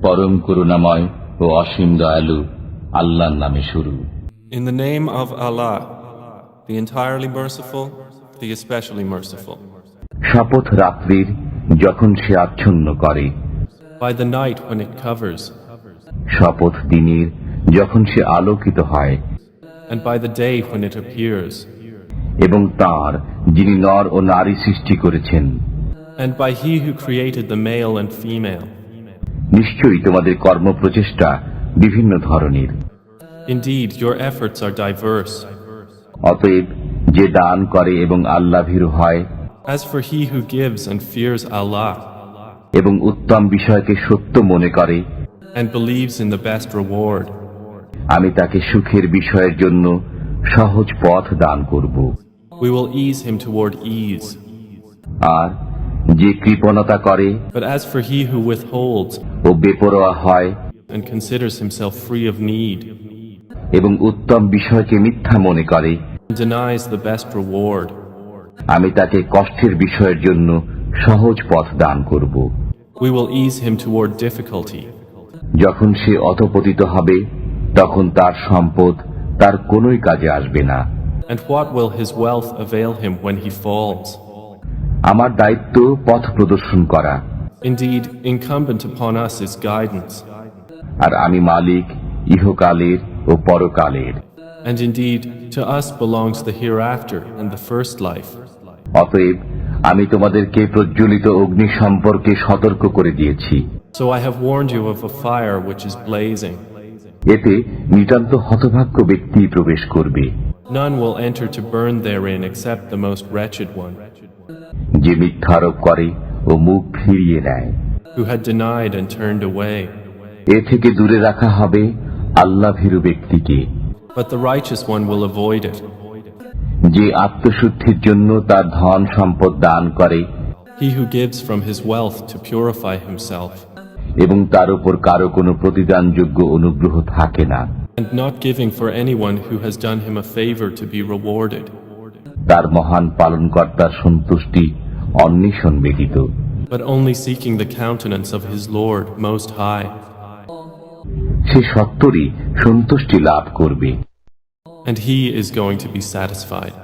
পরম করুণাময় ও অসীম দয়ালু আল্লাহর নামে শুরু। In the name of Allah, the entirely merciful, the especially merciful. শপথ রাত্রির যখন সে আচ্ছন্ন করে, By the night when it covers, শপথ দিনের যখন সে আলোকিত হয়, and by the day when it appears, এবং তার যিনি নর ও নারী সৃষ্টি করেছেন। and by He who created the male and female. নিশ্চয়ই তোমাদের কর্মপ্রচেষ্টা বিভিন্ন ধরনের। Indeed, your efforts are diverse. অতএব যে দান করে এবং আল্লাহ ভীরু হয় As for he who gives and fears Allah, এবং উত্তম বিষয়কে সত্য মনে করে, and believes in the best reward, আমি তাকে সুখের বিষয়ের জন্য সহজ পথ দান করব। we will ease him toward ease. আর যে কৃপণতা করে But as for he who withholds ও বেপরোয়া হয় and considers himself free of need, এবং উত্তম বিষয়কে মিথ্যা মনে করে, and denies the best reward, আমি তাকে কষ্টের বিষয়ের জন্য সহজ পথ দান করব। we will ease him toward difficulty. যখন সে অধঃপতিত হবে তখন তার সম্পদ তার কোনোই কাজে আসবে না। And what will his wealth avail him when he falls? আমার দায়িত্ব পথ প্রদর্শন করা, Indeed, incumbent upon us is guidance, আর আমি মালিক ইহকালের ও পরকালের। and indeed, to us belongs the hereafter and the first life. অতএব আমি তোমাদেরকে প্রজ্বলিত অগ্নি সম্পর্কে সতর্ক করে দিয়েছি। So I have warned you of a fire which is blazing. এতে নিতান্ত হতভাগ্য ব্যক্তি প্রবেশ করবে, None will enter to burn therein except the most wretched one, যে মিথ্যারোপ করে ও মুখ ফিরিয়ে নেয়। who had denied and turned away. এ থেকে দূরে রাখা হবে আল্লাহ ভীরু ব্যক্তিকে, But the righteous one will avoid it. যে আত্মশুদ্ধির জন্য তার ধন সম্পদ দান করে He who gives from his wealth to purify himself, এবং তার উপর কারো কোনো প্রতিদানযোগ্য অনুগ্রহ থাকে না, and not giving for anyone who has done him a favor to be rewarded, তার মহান পালনকর্তার সন্তুষ্টি অন্বেষণ ব্যতীত। but only seeking the countenance of his Lord Most High. সে সত্তরই সন্তুষ্টি লাভ করবে। And he is going to be satisfied.